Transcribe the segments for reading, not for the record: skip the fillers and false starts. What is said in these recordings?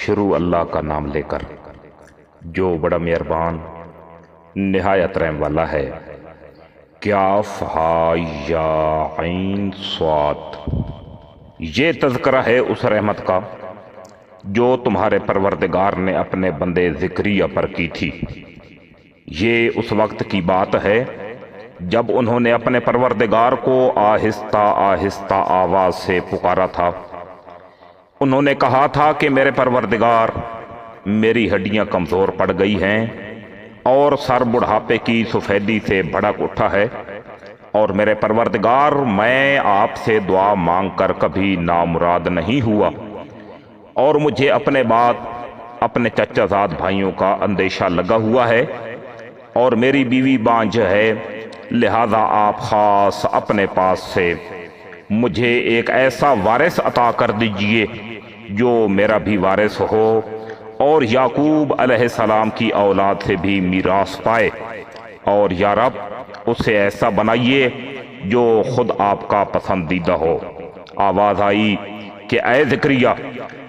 شروع اللہ کا نام لے کر جو بڑا مہربان نہایت رحم والا ہے۔ کاف ہا یا عین صاد، یہ تذکرہ ہے اس رحمت کا جو تمہارے پروردگار نے اپنے بندے زکریا پر کی تھی۔ یہ اس وقت کی بات ہے جب انہوں نے اپنے پروردگار کو آہستہ آہستہ آواز سے پکارا تھا۔ انہوں نے کہا تھا کہ میرے پروردگار، میری ہڈیاں کمزور پڑ گئی ہیں اور سر بڑھاپے کی سفیدی سے بھڑک اٹھا ہے، اور میرے پروردگار میں آپ سے دعا مانگ کر کبھی نامراد نہیں ہوا، اور مجھے اپنے بعد اپنے چچا زاد بھائیوں کا اندیشہ لگا ہوا ہے، اور میری بیوی بانجھ ہے، لہذا آپ خاص اپنے پاس سے مجھے ایک ایسا وارث عطا کر دیجئے جو میرا بھی وارث ہو اور یعقوب علیہ السلام کی اولاد سے بھی میراث پائے، اور یا رب اسے ایسا بنائیے جو خود آپ کا پسندیدہ ہو۔ آواز آئی کہ اے زکریا،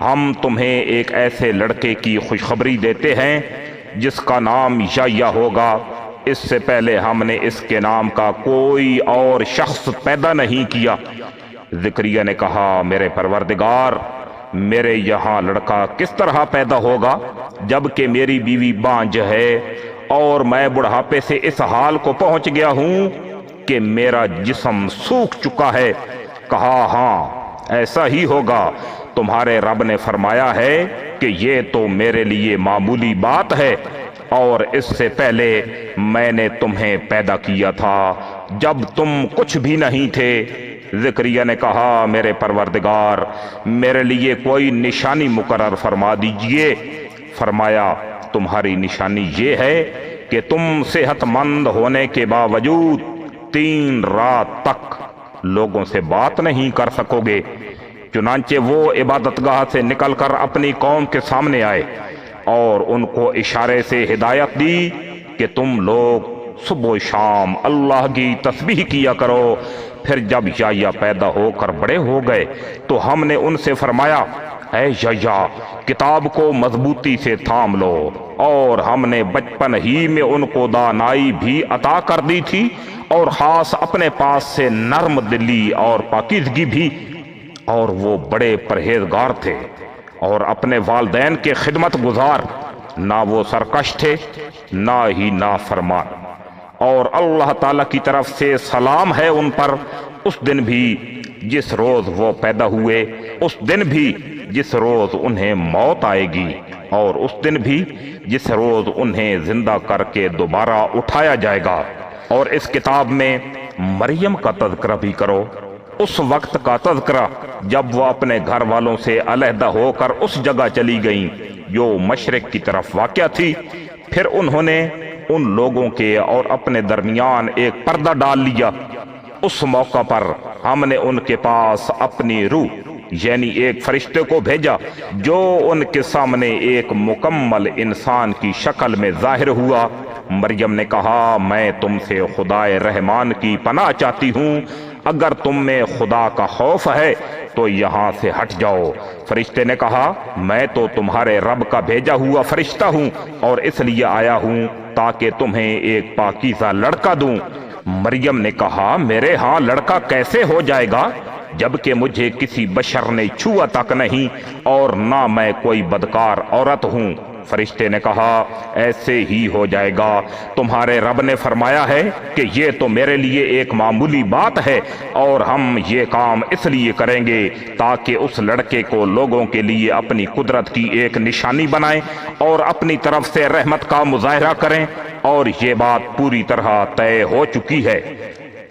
ہم تمہیں ایک ایسے لڑکے کی خوشخبری دیتے ہیں جس کا نام یحییٰ ہوگا۔ اس سے پہلے ہم نے اس کے نام کا کوئی اور شخص پیدا نہیں کیا۔ زکریا نے کہا، میرے پروردگار، میرے یہاں لڑکا کس طرح پیدا ہوگا جبکہ میری بیوی بانجھ ہے اور میں بڑھاپے سے اس حال کو پہنچ گیا ہوں کہ میرا جسم سوکھ چکا ہے۔ کہا، ہاں ایسا ہی ہوگا، تمہارے رب نے فرمایا ہے کہ یہ تو میرے لیے معمولی بات ہے، اور اس سے پہلے میں نے تمہیں پیدا کیا تھا جب تم کچھ بھی نہیں تھے۔ زکریا نے کہا، میرے پروردگار، میرے لیے کوئی نشانی مقرر فرما دیجئے۔ فرمایا، تمہاری نشانی یہ ہے کہ تم صحت مند ہونے کے باوجود 3 رات تک لوگوں سے بات نہیں کر سکو گے۔ چنانچہ وہ عبادتگاہ سے نکل کر اپنی قوم کے سامنے آئے اور ان کو اشارے سے ہدایت دی کہ تم لوگ صبح و شام اللہ کی تسبیح کیا کرو۔ پھر جب یحییٰ پیدا ہو کر بڑے ہو گئے تو ہم نے ان سے فرمایا، اے یحییٰ، کتاب کو مضبوطی سے تھام لو، اور ہم نے بچپن ہی میں ان کو دانائی بھی عطا کر دی تھی، اور خاص اپنے پاس سے نرم دلی اور پاکیزگی بھی، اور وہ بڑے پرہیزگار تھے اور اپنے والدین کے خدمت گزار، نہ وہ سرکش تھے نہ ہی نافرمان، اور اللہ تعالیٰ کی طرف سے سلام ہے ان پر، اس دن بھی جس روز وہ پیدا ہوئے، اس دن بھی جس روز انہیں موت آئے گی، اور اس دن بھی جس روز انہیں زندہ کر کے دوبارہ اٹھایا جائے گا۔ اور اس کتاب میں مریم کا تذکرہ بھی کرو، اس وقت کا تذکرہ جب وہ اپنے گھر والوں سے علیحدہ ہو کر اس جگہ چلی گئیں جو مشرق کی طرف واقع تھی۔ پھر انہوں نے ان لوگوں کے اور اپنے درمیان ایک پردہ ڈال لیا۔ اس موقع پر ہم نے ان کے پاس اپنی روح یعنی ایک فرشتے کو بھیجا جو ان کے سامنے ایک مکمل انسان کی شکل میں ظاہر ہوا۔ مریم نے کہا، میں تم سے خدائے رحمان کی پناہ چاہتی ہوں، اگر تم میں خدا کا خوف ہے تو یہاں سے ہٹ جاؤ۔ فرشتے نے کہا، میں تو تمہارے رب کا بھیجا ہوا فرشتہ ہوں، اور اس لیے آیا ہوں تاکہ تمہیں ایک پاکیزہ لڑکا دوں۔ مریم نے کہا، میرے ہاں لڑکا کیسے ہو جائے گا جبکہ مجھے کسی بشر نے چھوا تک نہیں، اور نہ میں کوئی بدکار عورت ہوں۔ فرشتے نے کہا، ایسے ہی ہو جائے گا، تمہارے رب نے فرمایا ہے کہ یہ تو میرے لیے ایک معمولی بات ہے، اور ہم یہ کام اس لیے کریں گے تاکہ اس لڑکے کو لوگوں کے لیے اپنی قدرت کی ایک نشانی بنائیں اور اپنی طرف سے رحمت کا مظاہرہ کریں، اور یہ بات پوری طرح طے ہو چکی ہے۔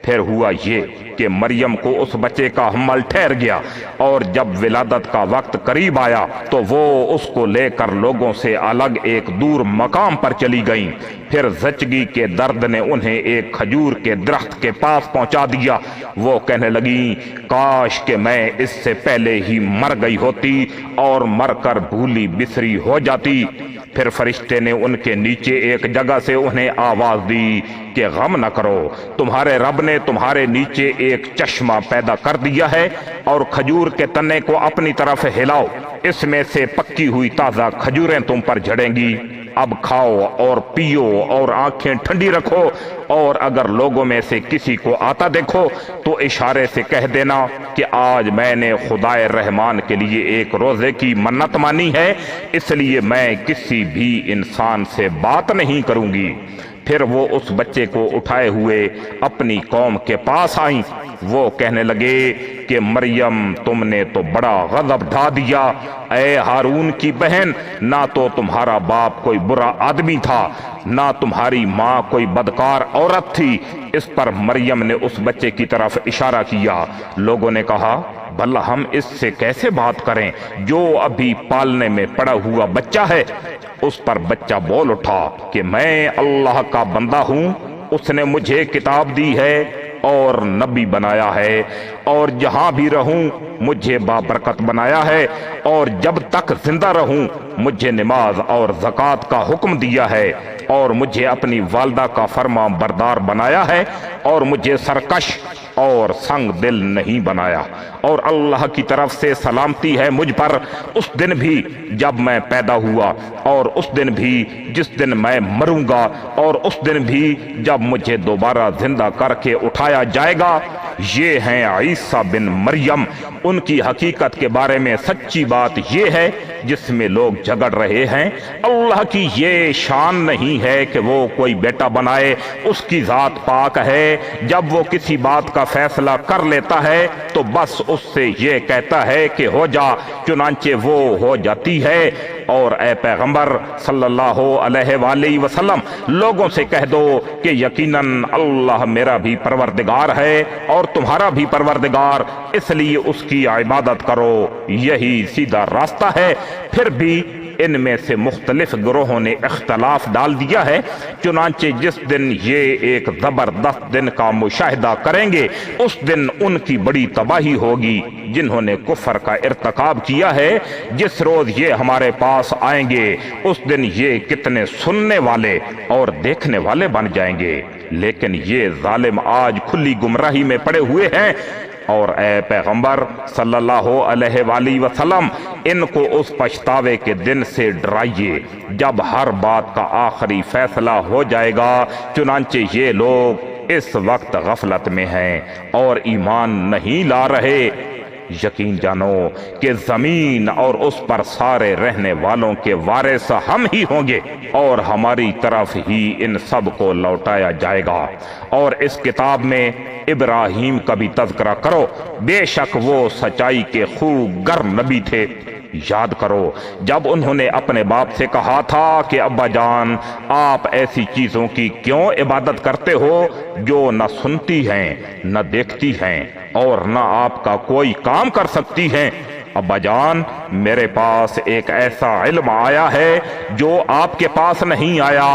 پھر ہوا یہ کہ مریم کو اس بچے کا حمل ٹھہر گیا، اور جب ولادت کا وقت قریب آیا تو وہ اس کو لے کر لوگوں سے الگ ایک دور مقام پر چلی گئیں۔ پھر زچگی کے درد نے انہیں ایک کھجور کے درخت کے پاس پہنچا دیا۔ وہ کہنے لگیں، کاش کہ میں اس سے پہلے ہی مر گئی ہوتی اور مر کر بھولی بسری ہو جاتی۔ پھر فرشتے نے ان کے نیچے ایک جگہ سے انہیں آواز دی کہ غم نہ کرو، تمہارے رب نے تمہارے نیچے ایک چشمہ پیدا کر دیا ہے، اور کھجور کے تنے کو اپنی طرف ہلاؤ۔ اس میں سے پکی ہوئی تازہ کھجوریں تم پر جھڑیں گی، اب کھاؤ اور پیو اور آنکھیں ٹھنڈی رکھو، اور اگر لوگوں میں سے کسی کو آتا دیکھو تو اشارے سے کہہ دینا کہ آج میں نے خدائے رحمان کے لیے ایک روزے کی منت مانی ہے، اس لیے میں کسی بھی انسان سے بات نہیں کروں گی۔ پھر وہ اس بچے کو اٹھائے ہوئے اپنی قوم کے پاس آئیں۔ وہ کہنے لگے کہ مریم تم نے تو بڑا غضب ڈھا دیا، اے ہارون کی بہن، نہ تو تمہارا باپ کوئی برا آدمی تھا، نہ تمہاری ماں کوئی بدکار عورت تھی۔ اس پر مریم نے اس بچے کی طرف اشارہ کیا۔ لوگوں نے کہا بھلا ہم اس سے کیسے بات کریں جو ابھی پالنے میں پڑا ہوا بچہ ہے؟ اس پر بچہ بول اٹھا کہ میں اللہ کا بندہ ہوں، اس نے مجھے کتاب دی ہے اور نبی بنایا ہے، اور جہاں بھی رہوں مجھے بابرکت بنایا ہے، اور جب تک زندہ رہوں مجھے نماز اور زکوٰۃ کا حکم دیا ہے، اور مجھے اپنی والدہ کا فرما بردار بنایا ہے، اور مجھے سرکش اور سنگ دل نہیں بنایا، اور اللہ کی طرف سے سلامتی ہے مجھ پر اس دن بھی جب میں پیدا ہوا، اور اس دن بھی جس دن میں مروں گا، اور اس دن بھی جب مجھے دوبارہ زندہ کر کے اٹھایا جائے گا۔ یہ ہیں عیسیٰ بن مریم۔ ان کی حقیقت کے بارے میں سچی بات یہ ہے جس میں لوگ جھگڑ رہے ہیں، اللہ کی یہ شان نہیں ہے کہ وہ کوئی بیٹا بنائے، اس کی ذات پاک ہے، جب وہ کسی بات کا فیصلہ کر لیتا ہے تو بس اس سے یہ کہتا ہے کہ ہو جا، چنانچہ وہ ہو جاتی ہے۔ اور اے پیغمبر صلی اللہ علیہ وآلہ وسلم لوگوں سے کہہ دو کہ یقیناً اللہ میرا بھی پروردگار ہے اور تمہارا بھی پروردگار، اس لیے اس کی عبادت کرو، یہی سیدھا راستہ ہے۔ پھر بھی ان میں سے مختلف گروہوں نے اختلاف ڈال دیا ہے، چنانچہ جس دن یہ ایک زبردست دن کا مشاہدہ کریں گے اس دن ان کی بڑی تباہی ہوگی جنہوں نے کفر کا ارتکاب کیا ہے۔ جس روز یہ ہمارے پاس آئیں گے اس دن یہ کتنے سننے والے اور دیکھنے والے بن جائیں گے، لیکن یہ ظالم آج کھلی گمراہی میں پڑے ہوئے ہیں۔ اور اے پیغمبر صلی اللہ علیہ وآلہ وسلم ان کو اس پچھتاوے کے دن سے ڈرائیے جب ہر بات کا آخری فیصلہ ہو جائے گا، چنانچہ یہ لوگ اس وقت غفلت میں ہیں اور ایمان نہیں لا رہے۔ یقین جانو کہ زمین اور اس پر سارے رہنے والوں کے وارث ہم ہی ہوں گے، اور ہماری طرف ہی ان سب کو لوٹایا جائے گا۔ اور اس کتاب میں ابراہیم کا بھی تذکرہ کرو، بے شک وہ سچائی کے خوب گر نبی تھے۔ یاد کرو جب انہوں نے اپنے باپ سے کہا تھا کہ ابا جان آپ ایسی چیزوں کی کیوں عبادت کرتے ہو جو نہ سنتی ہیں نہ دیکھتی ہیں اور نہ آپ کا کوئی کام کر سکتی ہیں؟ ابا جان میرے پاس ایک ایسا علم آیا ہے جو آپ کے پاس نہیں آیا،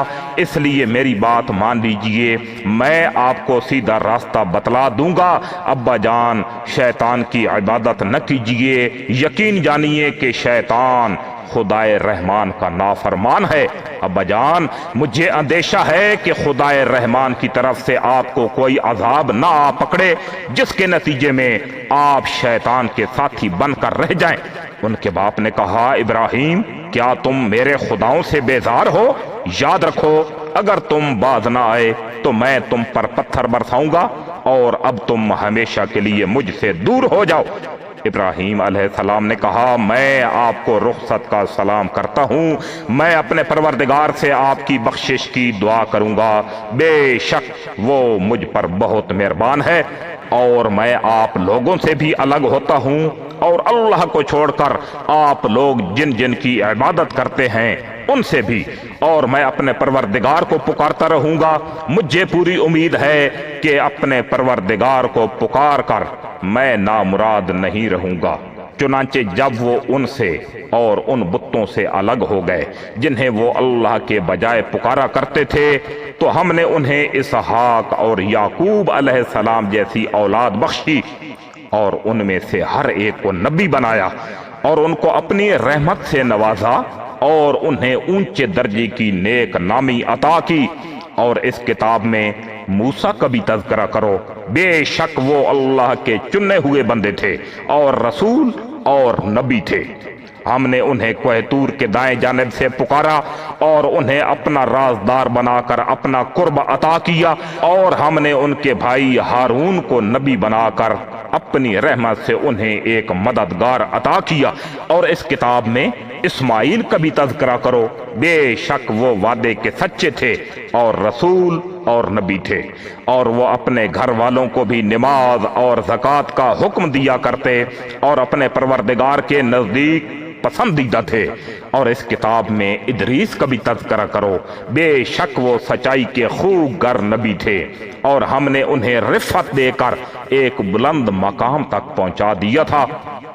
اس لیے میری بات مان لیجئے، میں آپ کو سیدھا راستہ بتلا دوں گا۔ ابا جان شیطان کی عبادت نہ کیجئے، یقین جانیے کہ شیطان خدائے رحمان کا نافرمان ہے۔ ابا جان مجھے اندیشہ ہے کہ خدائے رحمان کی طرف سے آپ کو کوئی عذاب نہ آ پکڑے جس کے نتیجے میں آپ شیطان کے ساتھی بن کر رہ جائیں۔ ان کے باپ نے کہا ابراہیم کیا تم میرے خداؤں سے بیزار ہو؟ یاد رکھو اگر تم باز نہ آئے تو میں تم پر پتھر برساؤں گا اور اب تم ہمیشہ کے لیے مجھ سے دور ہو جاؤ۔ ابراہیم علیہ السلام نے کہا میں آپ کو رخصت کا سلام کرتا ہوں، میں اپنے پروردگار سے آپ کی بخشش کی دعا کروں گا، بے شک وہ مجھ پر بہت مہربان ہے۔ اور میں آپ لوگوں سے بھی الگ ہوتا ہوں اور اللہ کو چھوڑ کر آپ لوگ جن جن کی عبادت کرتے ہیں ان سے بھی، اور میں اپنے پروردگار کو پکارتا رہوں گا۔ مجھے پوری امید ہے کہ اپنے پروردگار کو پکار کر میں نامراد نہیں رہوں گا۔ چنانچہ جب وہ ان سے اور ان بتوں سے الگ ہو گئے جنہیں وہ اللہ کے بجائے پکارا کرتے تھے تو ہم نے انہیں اسحاق اور یعقوب علیہ السلام جیسی اولاد بخشی، اور ان میں سے ہر ایک کو نبی بنایا اور ان کو اپنی رحمت سے نوازا اور انہیں اونچے درجے کی نیک نامی عطا کی۔ اور اس کتاب میں موسیٰ کا بھی تذکرہ کرو، بے شک وہ اللہ کے چنے ہوئے بندے تھے اور رسول اور نبی تھے۔ ہم نے انہیں کوہ طور کے دائیں جانب سے پکارا اور انہیں اپنا رازدار بنا کر اپنا قرب عطا کیا، اور ہم نے ان کے بھائی ہارون کو نبی بنا کر اپنی رحمت سے انہیں ایک مددگار عطا کیا۔ اور اس کتاب میں اسماعیل کا بھی تذکرہ کرو، بے شک وہ وعدے کے سچے تھے اور رسول اور نبی تھے، اور وہ اپنے گھر والوں کو بھی نماز اور زکوٰۃ کا حکم دیا کرتے اور اپنے پروردگار کے نزدیک پسندیدہ تھے۔ اور اس کتاب میں ادریس کا بھی تذکرہ کرو، بے شک وہ سچائی کے خوب گر نبی تھے، اور ہم نے انہیں رفعت دے کر ایک بلند مقام تک پہنچا دیا تھا۔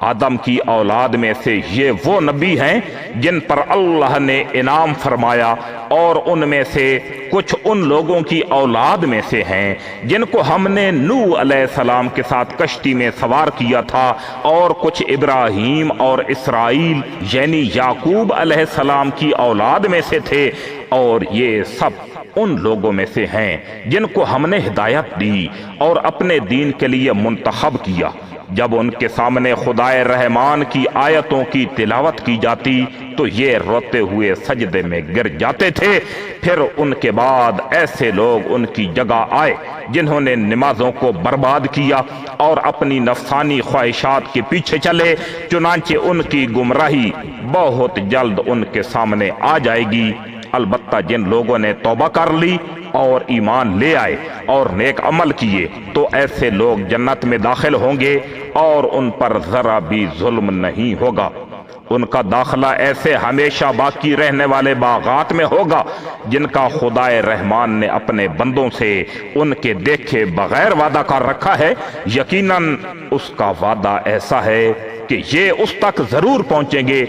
آدم کی اولاد میں سے یہ وہ نبی ہیں جن پر اللہ نے انعام فرمایا، اور ان میں سے کچھ ان لوگوں کی اولاد میں سے ہیں جن کو ہم نے نوح علیہ السلام کے ساتھ کشتی میں سوار کیا تھا، اور کچھ ابراہیم اور اسرائیل یعنی یعقوب علیہ السلام کی اولاد میں سے تھے، اور یہ سب ان لوگوں میں سے ہیں جن کو ہم نے ہدایت دی اور اپنے دین کے لیے منتخب کیا۔ جب ان کے سامنے خدائے رحمان کی آیتوں کی تلاوت کی جاتی تو یہ روتے ہوئے سجدے میں گر جاتے تھے۔ پھر ان کے بعد ایسے لوگ ان کی جگہ آئے جنہوں نے نمازوں کو برباد کیا اور اپنی نفسانی خواہشات کے پیچھے چلے، چنانچہ ان کی گمراہی بہت جلد ان کے سامنے آ جائے گی۔ البتہ جن لوگوں نے توبہ کر لی اور ایمان لے آئے اور نیک عمل کیے تو ایسے لوگ جنت میں داخل ہوں گے، اور ان پر ذرا بھی ظلم نہیں ہوگا۔ ان کا داخلہ ایسے ہمیشہ باقی رہنے والے باغات میں ہوگا جن کا خدائے رحمان نے اپنے بندوں سے ان کے دیکھے بغیر وعدہ کر رکھا ہے۔ یقیناً اس کا وعدہ ایسا ہے کہ یہ اس تک ضرور پہنچیں گے۔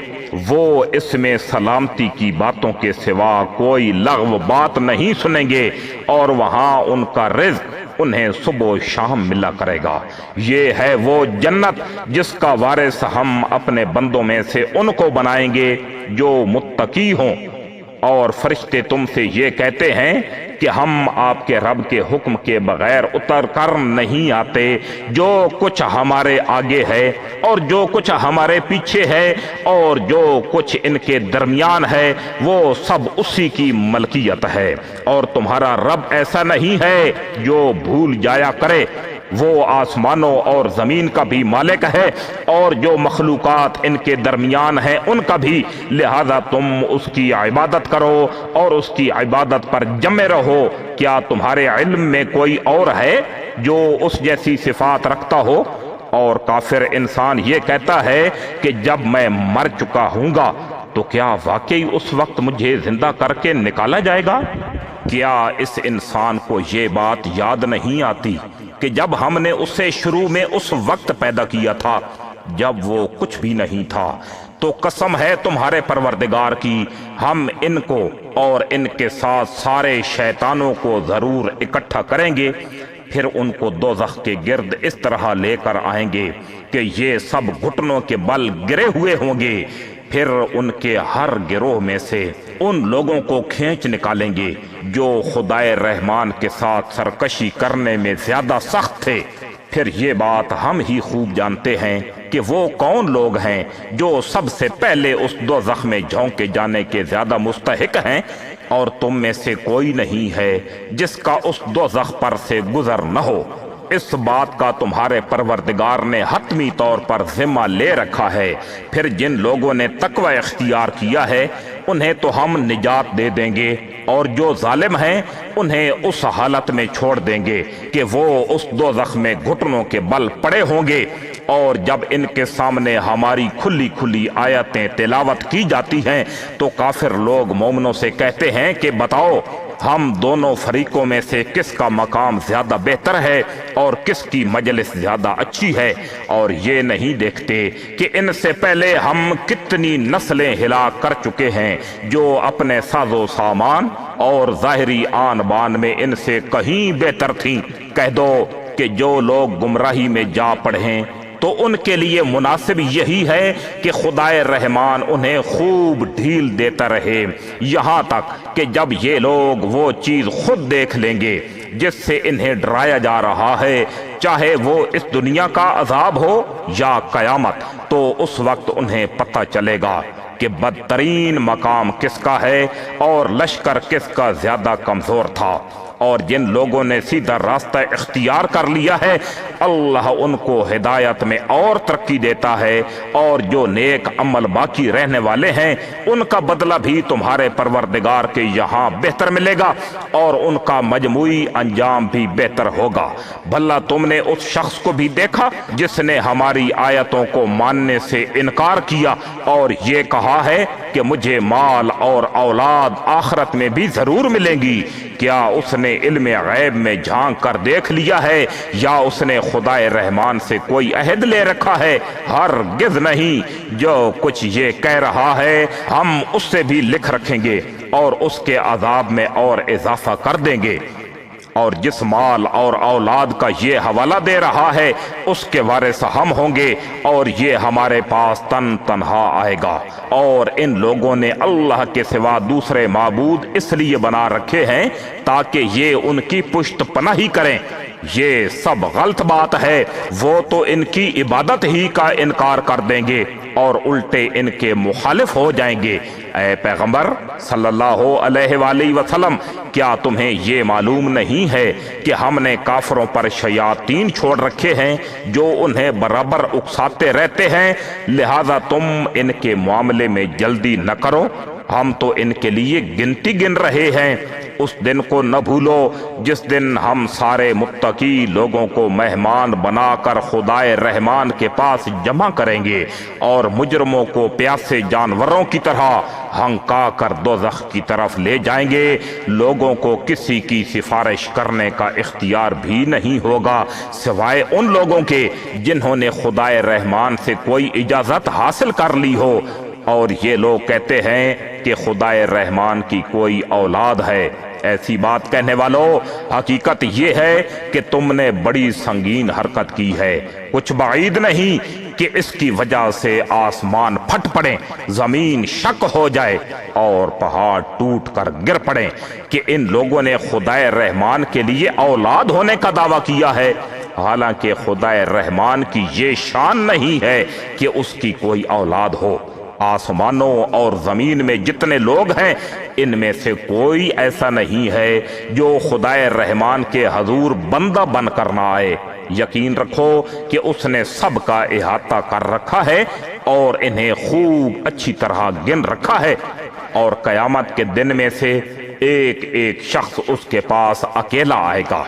وہ اس میں سلامتی کی باتوں کے سوا کوئی لغو بات نہیں سنیں گے، اور وہاں ان کا رزق انہیں صبح و شام ملا کرے گا۔ یہ ہے وہ جنت جس کا وارث ہم اپنے بندوں میں سے ان کو بنائیں گے جو متقی ہوں۔ اور فرشتے تم سے یہ کہتے ہیں کہ ہم آپ کے رب کے حکم کے بغیر اتر کر نہیں آتے۔ جو کچھ ہمارے آگے ہے اور جو کچھ ہمارے پیچھے ہے اور جو کچھ ان کے درمیان ہے وہ سب اسی کی ملکیت ہے، اور تمہارا رب ایسا نہیں ہے جو بھول جایا کرے۔ وہ آسمانوں اور زمین کا بھی مالک ہے، اور جو مخلوقات ان کے درمیان ہیں ان کا بھی، لہذا تم اس کی عبادت کرو اور اس کی عبادت پر جمے رہو۔ کیا تمہارے علم میں کوئی اور ہے جو اس جیسی صفات رکھتا ہو؟ اور کافر انسان یہ کہتا ہے کہ جب میں مر چکا ہوں گا تو کیا واقعی اس وقت مجھے زندہ کر کے نکالا جائے گا؟ کیا اس انسان کو یہ بات یاد نہیں آتی کہ جب ہم نے اسے شروع میں اس وقت پیدا کیا تھا جب وہ کچھ بھی نہیں تھا؟ تو قسم ہے تمہارے پروردگار کی، ہم ان کو اور ان کے ساتھ سارے شیطانوں کو ضرور اکٹھا کریں گے، پھر ان کو دوزخ کے گرد اس طرح لے کر آئیں گے کہ یہ سب گھٹنوں کے بل گرے ہوئے ہوں گے۔ پھر ان کے ہر گروہ میں سے ان لوگوں کو کھینچ نکالیں گے جو خدائے رحمان کے ساتھ سرکشی کرنے میں زیادہ سخت تھے۔ پھر یہ بات ہم ہی خوب جانتے ہیں کہ وہ کون لوگ ہیں جو سب سے پہلے اس دوزخ میں جھونکے جانے کے زیادہ مستحق ہیں، اور تم میں سے کوئی نہیں ہے جس کا اس دوزخ پر سے گزر نہ ہو۔ اس بات کا تمہارے پروردگار نے حتمی طور پر ذمہ لے رکھا ہے۔ پھر جن لوگوں نے تقوی اختیار کیا ہے انہیں تو ہم نجات دے دیں گے، اور جو ظالم ہیں انہیں اس حالت میں چھوڑ دیں گے کہ وہ اس دوزخ میں گھٹنوں کے بل پڑے ہوں گے۔ اور جب ان کے سامنے ہماری کھلی کھلی آیتیں تلاوت کی جاتی ہیں تو کافر لوگ مومنوں سے کہتے ہیں کہ بتاؤ ہم دونوں فریقوں میں سے کس کا مقام زیادہ بہتر ہے اور کس کی مجلس زیادہ اچھی ہے، اور یہ نہیں دیکھتے کہ ان سے پہلے ہم کتنی نسلیں ہلاک کر چکے ہیں جو اپنے ساز و سامان اور ظاہری آن بان میں ان سے کہیں بہتر تھیں۔ کہہ دو کہ جو لوگ گمراہی میں جا پڑیں تو ان کے لیے مناسب یہی ہے کہ خدائے رحمان انہیں خوب ڈھیل دیتا رہے، یہاں تک کہ جب یہ لوگ وہ چیز خود دیکھ لیں گے جس سے انہیں ڈرایا جا رہا ہے، چاہے وہ اس دنیا کا عذاب ہو یا قیامت، تو اس وقت انہیں پتہ چلے گا کہ بدترین مقام کس کا ہے اور لشکر کس کا زیادہ کمزور تھا۔ اور جن لوگوں نے سیدھا راستہ اختیار کر لیا ہے، اللہ ان کو ہدایت میں اور ترقی دیتا ہے، اور جو نیک عمل باقی رہنے والے ہیں ان کا بدلہ بھی تمہارے پروردگار کے یہاں بہتر ملے گا، اور ان کا مجموعی انجام بھی بہتر ہوگا۔ بھلا تم نے اس شخص کو بھی دیکھا جس نے ہماری آیتوں کو ماننے سے انکار کیا اور یہ کہا ہے کہ مجھے مال اور اولاد آخرت میں بھی ضرور ملیں گی؟ کیا اس نے علم غیب میں جھانک کر دیکھ لیا ہے، یا اس نے خدائے رحمان سے کوئی عہد لے رکھا ہے؟ ہرگز نہیں، جو کچھ یہ کہہ رہا ہے ہم اس سے بھی لکھ رکھیں گے اور اس کے عذاب میں اور اضافہ کر دیں گے۔ اور جس مال اور اولاد کا یہ حوالہ دے رہا ہے اس کے وارث ہم ہوں گے، اور یہ ہمارے پاس تنہا آئے گا۔ اور ان لوگوں نے اللہ کے سوا دوسرے معبود اس لیے بنا رکھے ہیں تاکہ یہ ان کی پشت پناہی کریں۔ یہ سب غلط بات ہے، وہ تو ان کی عبادت ہی کا انکار کر دیں گے اور الٹے ان کے مخالف ہو جائیں گے۔ اے پیغمبر صلی اللہ علیہ وآلہ وسلم، کیا تمہیں یہ معلوم نہیں ہے کہ ہم نے کافروں پر شیاطین چھوڑ رکھے ہیں جو انہیں برابر اکساتے رہتے ہیں؟ لہذا تم ان کے معاملے میں جلدی نہ کرو، ہم تو ان کے لیے گنتی گن رہے ہیں۔ اس دن کو نہ بھولو جس دن ہم سارے متقی لوگوں کو مہمان بنا کر خدائے رحمان کے پاس جمع کریں گے، اور مجرموں کو پیاسے جانوروں کی طرح ہنکا کر دوزخ کی طرف لے جائیں گے۔ لوگوں کو کسی کی سفارش کرنے کا اختیار بھی نہیں ہوگا سوائے ان لوگوں کے جنہوں نے خدائے رحمان سے کوئی اجازت حاصل کر لی ہو۔ اور یہ لوگ کہتے ہیں کہ خدائے رحمان کی کوئی اولاد ہے۔ ایسی بات کہنے والوں، حقیقت یہ ہے کہ تم نے بڑی سنگین حرکت کی ہے۔ کچھ بعید نہیں کہ اس کی وجہ سے آسمان پھٹ پڑیں، زمین شق ہو جائے اور پہاڑ ٹوٹ کر گر پڑیں کہ ان لوگوں نے خدائے رحمان کے لیے اولاد ہونے کا دعویٰ کیا ہے، حالانکہ خدائے رحمان کی یہ شان نہیں ہے کہ اس کی کوئی اولاد ہو۔ آسمانوں اور زمین میں جتنے لوگ ہیں ان میں سے کوئی ایسا نہیں ہے جو خدائے رحمان کے حضور بندہ بن کر نہ آئے۔ یقین رکھو کہ اس نے سب کا احاطہ کر رکھا ہے اور انہیں خوب اچھی طرح گن رکھا ہے، اور قیامت کے دن میں سے ایک ایک شخص اس کے پاس اکیلا آئے گا۔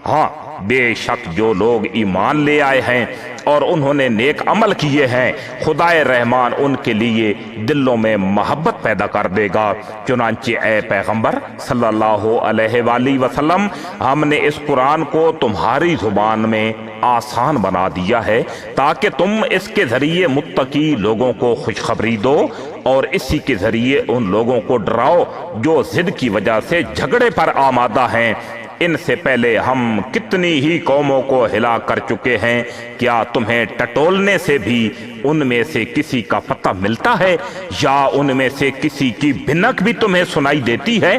ہاں بے شک جو لوگ ایمان لے آئے ہیں اور انہوں نے نیک عمل کیے ہیں، خدائے رحمان ان کے لیے دلوں میں محبت پیدا کر دے گا۔ چنانچہ اے پیغمبر صلی اللہ علیہ وآلہ وسلم، ہم نے اس قرآن کو تمہاری زبان میں آسان بنا دیا ہے تاکہ تم اس کے ذریعے متقی لوگوں کو خوشخبری دو، اور اسی کے ذریعے ان لوگوں کو ڈراؤ جو ضد کی وجہ سے جھگڑے پر آمادہ ہیں۔ ان سے پہلے ہم کتنی ہی قوموں کو ہلاک کر چکے ہیں، کیا تمہیں ٹٹولنے سے بھی ان میں سے کسی کا پتہ ملتا ہے، یا ان میں سے کسی کی بھنک بھی تمہیں سنائی دیتی ہے؟